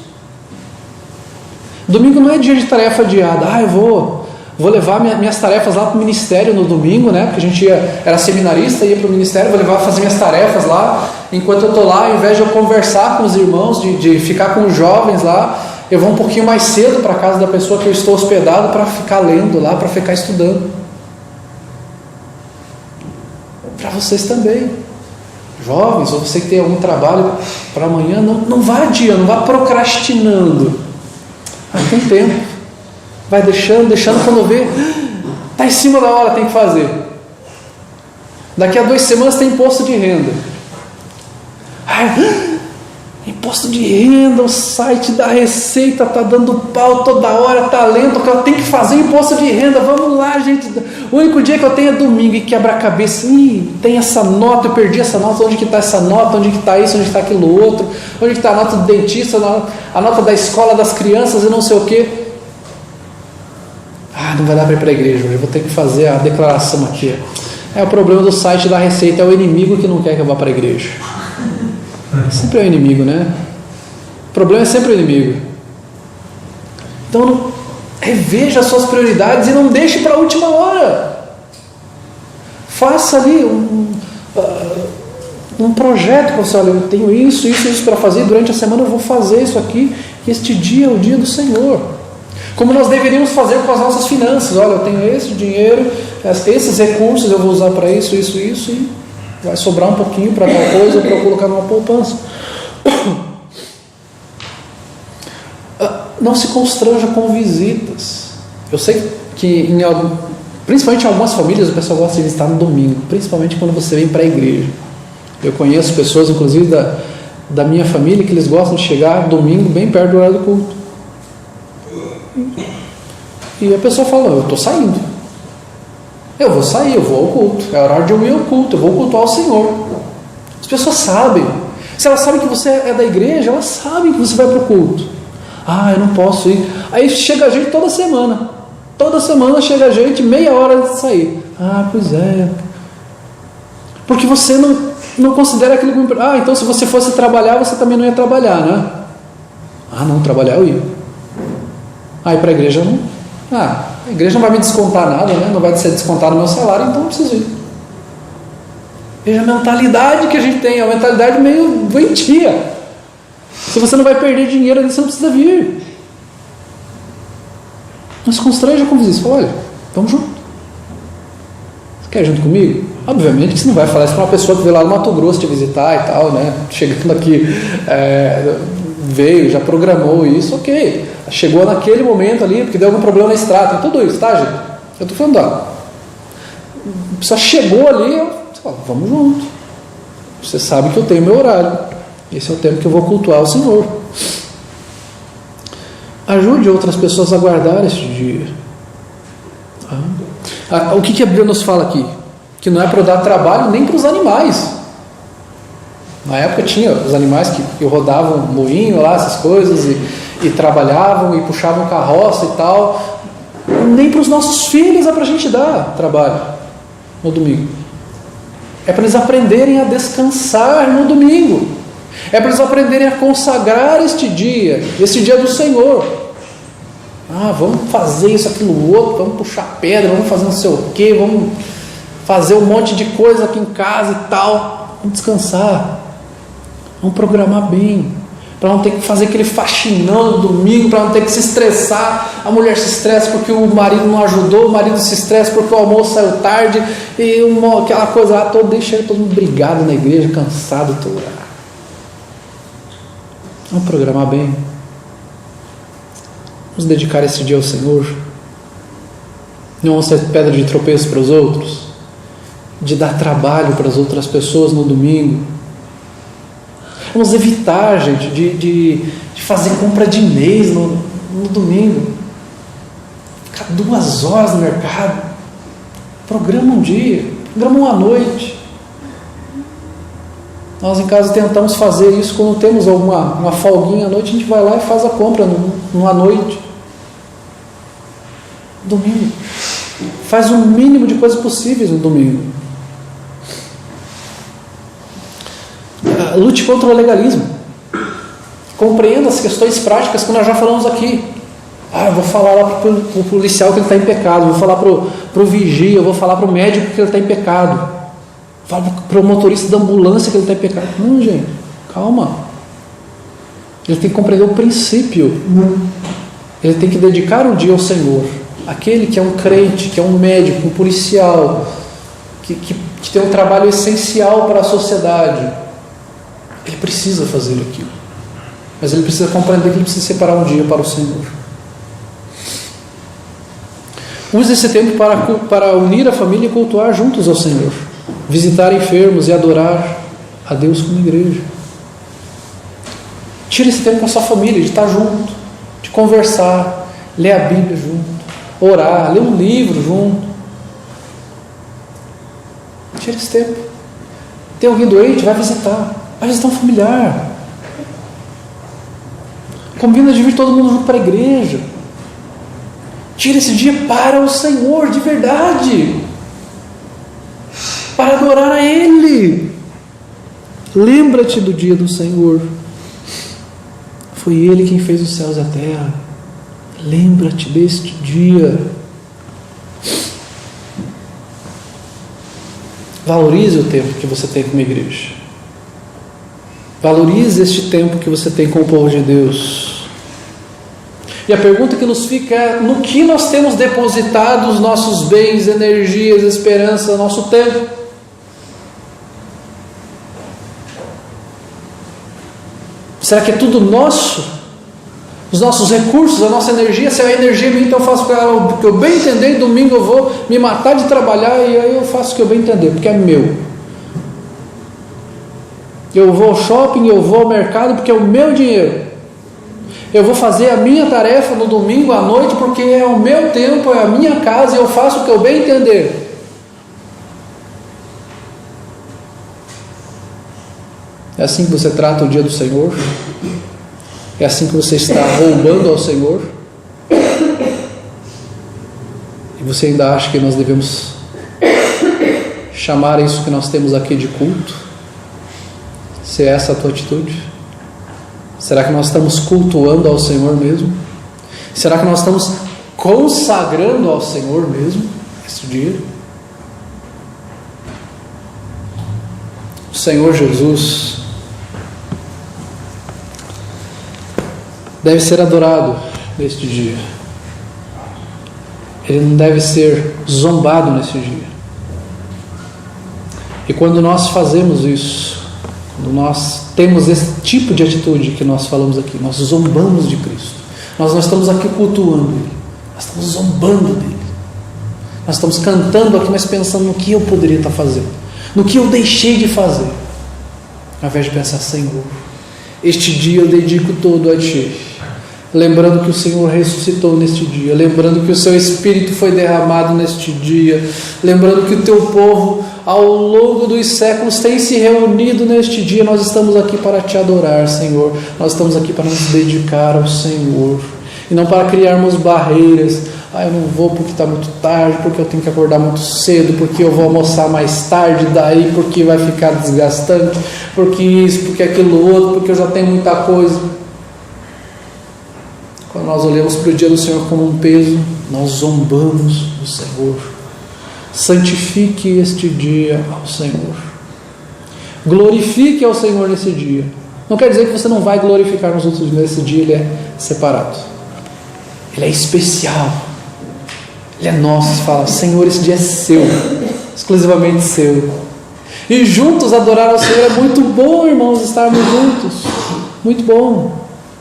Domingo não é dia de tarefa adiada. Eu vou levar minhas tarefas lá para o ministério no domingo, né? Porque a gente era seminarista, ia para o ministério, vou levar a fazer minhas tarefas lá. Enquanto eu estou lá, ao invés de eu conversar com os irmãos, de ficar com os jovens lá, eu vou um pouquinho mais cedo para a casa da pessoa que eu estou hospedado para ficar lendo lá, para ficar estudando. Para vocês também. Jovens, ou você que tem algum trabalho para amanhã, não vá adiando, não vá procrastinando. Tem tempo. Vai deixando, quando vê, está em cima da hora, tem que fazer. Daqui a 2 semanas tem imposto de renda. Imposto de renda, o site da Receita está dando pau toda hora, está lento, tem que fazer imposto de renda, vamos lá, gente. O único dia que eu tenho é domingo e quebra a cabeça. Tem essa nota, eu perdi essa nota, onde que está essa nota, onde que está isso, onde está aquilo outro, onde que está a nota do dentista, a nota da escola das crianças e não sei o quê. Não vai dar para ir para a igreja hoje, eu vou ter que fazer a declaração aqui. O problema do site da Receita, é o inimigo que não quer que eu vá para a igreja. Sempre é o inimigo, né? O problema é sempre o inimigo. Então, reveja as suas prioridades e não deixe para a última hora. Faça ali um projeto para você. Olha, eu tenho isso para fazer, durante a semana eu vou fazer isso aqui, e este dia é o dia do Senhor. Como nós deveríamos fazer com as nossas finanças. Olha, eu tenho esse dinheiro, esses recursos eu vou usar para isso, e vai sobrar um pouquinho para tal coisa, para eu colocar numa poupança. Não se constranja com visitas. Eu sei que principalmente em algumas famílias o pessoal gosta de visitar no domingo, principalmente quando você vem para a igreja. Eu conheço pessoas, inclusive da minha família, que eles gostam de chegar domingo bem perto do horário do culto. E a pessoa fala, eu estou saindo. Eu vou sair, eu vou ao culto. É horário de eu ir ao culto, eu vou cultuar o Senhor. As pessoas sabem. Se elas sabem que você é da igreja, elas sabem que você vai para o culto. Eu não posso ir. Aí chega a gente toda semana. Toda semana chega a gente meia hora antes de sair. Pois é. Porque você não considera aquilo como... então se você fosse trabalhar, você também não ia trabalhar, né? Não, trabalhar eu ia. Aí para a igreja não... a igreja não vai me descontar nada, né? Não vai ser descontado o meu salário, então não preciso ir. Veja a mentalidade que a gente tem, a mentalidade meio doentia. Se você não vai perder dinheiro, você não precisa vir. Não se constranja com o vizinho. Fala, olha, vamos junto. Você quer ir junto comigo? Obviamente que você não vai falar isso para uma pessoa que veio lá no Mato Grosso te visitar e tal, né? Chegando aqui, veio, já programou isso, ok. Chegou naquele momento ali, porque deu algum problema na estrada, tem tudo isso, tá, gente? Eu estou falando, a pessoa chegou ali, você fala, vamos junto. Você sabe que eu tenho meu horário. Esse é o tempo que eu vou cultuar o Senhor. Ajude outras pessoas a guardar este dia. O que a Bíblia nos fala aqui? Que não é para dar trabalho nem para os animais. Na época tinha os animais que rodavam moinho lá, essas coisas, e trabalhavam e puxavam carroça e tal. Nem para os nossos filhos é para a gente dar trabalho no domingo. É para eles aprenderem a descansar no domingo. É para eles aprenderem a consagrar este dia do Senhor. Vamos fazer isso, aquilo, outro, vamos puxar pedra, vamos fazer não sei o quê, vamos fazer um monte de coisa aqui em casa e tal. Vamos descansar. Vamos programar bem, para não ter que fazer aquele faxinão no domingo, para não ter que se estressar. A mulher se estressa porque o marido não ajudou, o marido se estressa porque o almoço saiu tarde, e aquela coisa lá, chega todo mundo brigado na igreja, cansado. Vamos programar bem. Vamos dedicar esse dia ao Senhor. Não vamos ser pedra de tropeço para os outros. de dar trabalho para as outras pessoas no domingo. Vamos evitar, gente, de fazer compra de mês no domingo. Ficar 2 horas no mercado. Programa um dia, programa uma noite. Nós em casa tentamos fazer isso quando temos uma folguinha à noite, a gente vai lá e faz a compra numa noite. Domingo. Faz o mínimo de coisas possíveis no domingo. Lute contra o legalismo. Compreenda as questões práticas que nós já falamos aqui. Eu vou falar lá para o policial que ele está em pecado, vou falar para o vigia, eu vou falar para o médico que ele está em pecado, falo para o motorista da ambulância que ele está em pecado. Não, gente, calma. Ele tem que compreender o princípio. Ele tem que dedicar um dia ao Senhor. Aquele que é um crente, que é um médico, um policial, que tem um trabalho essencial para a sociedade, ele precisa fazer aquilo. Mas ele precisa compreender que ele precisa separar um dia para o Senhor. Use esse tempo para unir a família e cultuar juntos ao Senhor. Visitar enfermos e adorar a Deus como igreja. Tire esse tempo com a sua família, de estar junto, de conversar, ler a Bíblia junto, orar, ler um livro junto. Tire esse tempo. Tem alguém doente? Vai visitar um familiar. Combina de vir todo mundo junto para a igreja. Tira esse dia para o Senhor, de verdade, para adorar a Ele. Lembra-te do dia do Senhor. Foi Ele quem fez os céus e a terra. Lembra-te deste dia. Valorize o tempo que você tem com a igreja. Valorize este tempo que você tem com o povo de Deus. E a pergunta que nos fica é: no que nós temos depositado os nossos bens, energias, esperança, nosso tempo? Será que é tudo nosso? Os nossos recursos, a nossa energia? Se é a energia minha, então eu faço o que eu bem entender. Domingo eu vou me matar de trabalhar e aí eu faço o que eu bem entender, porque é meu. Eu vou ao shopping, eu vou ao mercado porque é o meu dinheiro. Eu vou fazer a minha tarefa no domingo à noite porque é o meu tempo, é a minha casa e eu faço o que eu bem entender. É assim que você trata o dia do Senhor? É assim que você está roubando ao Senhor? E você ainda acha que nós devemos chamar isso que nós temos aqui de culto? Se é essa a tua atitude? Será que nós estamos cultuando ao Senhor mesmo? Será que nós estamos consagrando ao Senhor mesmo esse dia? O Senhor Jesus deve ser adorado neste dia. Ele não deve ser zombado nesse dia. E quando nós fazemos isso, quando nós temos esse tipo de atitude que nós falamos aqui, nós zombamos de Cristo. Nós não estamos aqui cultuando Ele, nós estamos zombando dEle. Nós estamos cantando aqui, mas pensando no que eu poderia estar fazendo, no que eu deixei de fazer, ao invés de pensar: Senhor, este dia eu dedico todo a Ti. Lembrando que o Senhor ressuscitou neste dia, lembrando que o Seu Espírito foi derramado neste dia, lembrando que o Teu povo ao longo dos séculos tem se reunido neste dia. Nós estamos aqui para Te adorar, Senhor. Nós estamos aqui para nos dedicar ao Senhor e não para criarmos barreiras. Eu não vou porque está muito tarde, porque eu tenho que acordar muito cedo, porque eu vou almoçar mais tarde, daí porque vai ficar desgastante, porque isso, porque aquilo outro, porque eu já tenho muita coisa. Quando nós olhamos para o dia do Senhor como um peso, nós zombamos do Senhor. Santifique este dia ao Senhor. Glorifique ao Senhor nesse dia. Não quer dizer que você não vai glorificar nos outros dias. Esse dia ele é separado. Ele é especial. Ele é nosso. Você fala: Senhor, esse dia é seu, exclusivamente seu. E juntos adorar ao Senhor é muito bom, irmãos, estarmos juntos. Muito bom.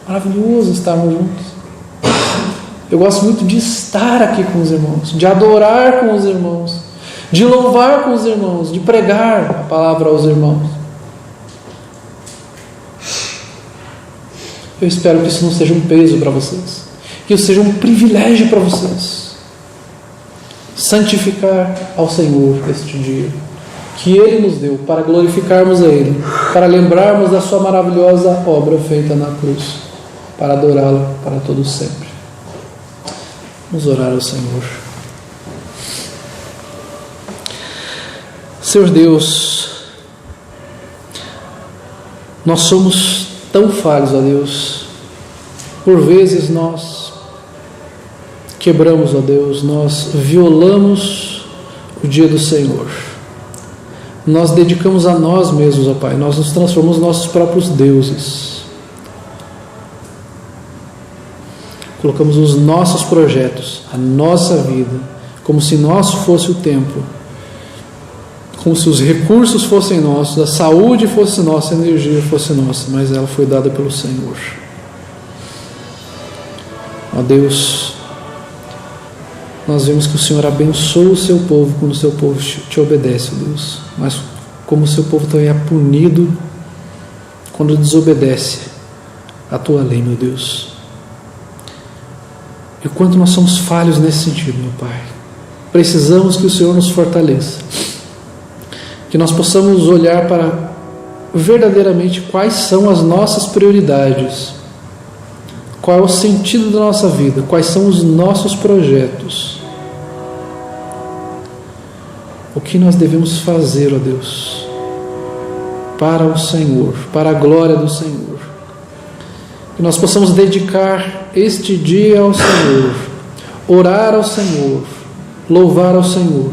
Maravilhoso estarmos juntos. Eu gosto muito de estar aqui com os irmãos, de adorar com os irmãos, de louvar com os irmãos, de pregar a palavra aos irmãos. Eu espero que isso não seja um peso para vocês, que isso seja um privilégio para vocês. Santificar ao Senhor este dia que Ele nos deu para glorificarmos a Ele, para lembrarmos da sua maravilhosa obra feita na cruz, para adorá-lo para todo sempre. Vamos orar ao Senhor. Senhor Deus, nós somos tão falhos, ó Deus. Por vezes nós quebramos, ó Deus, nós violamos o dia do Senhor. Nós dedicamos a nós mesmos, ó Pai, nós nos transformamos nos nossos próprios deuses. Colocamos os nossos projetos, a nossa vida, como se nosso fosse o templo, como se os recursos fossem nossos, a saúde fosse nossa, a energia fosse nossa, mas ela foi dada pelo Senhor. Ó Deus, nós vemos que o Senhor abençoa o seu povo quando o seu povo te obedece, Deus, mas como o seu povo também é punido quando desobedece a tua lei, meu Deus. E quanto nós somos falhos nesse sentido, meu Pai. Precisamos que o Senhor nos fortaleça, que nós possamos olhar para verdadeiramente quais são as nossas prioridades, qual é o sentido da nossa vida, quais são os nossos projetos, o que nós devemos fazer, ó Deus, para o Senhor, para a glória do Senhor. Que nós possamos dedicar este dia ao Senhor, orar ao Senhor, louvar ao Senhor,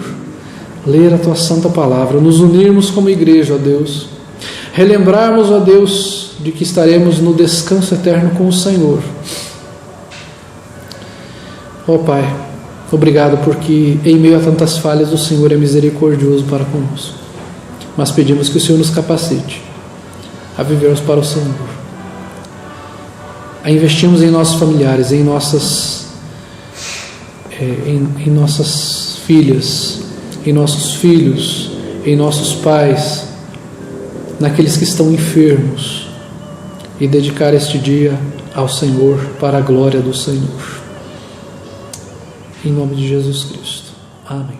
ler a Tua Santa Palavra, nos unirmos como igreja, ó Deus, relembrarmos, ó Deus, de que estaremos no descanso eterno com o Senhor. Ó Pai, obrigado porque em meio a tantas falhas o Senhor é misericordioso para conosco, mas pedimos que o Senhor nos capacite a vivermos para o Senhor, a investirmos em nossos familiares, em nossas filhas, em nossos filhos, em nossos pais, naqueles que estão enfermos, e dedicar este dia ao Senhor para a glória do Senhor. Em nome de Jesus Cristo. Amém.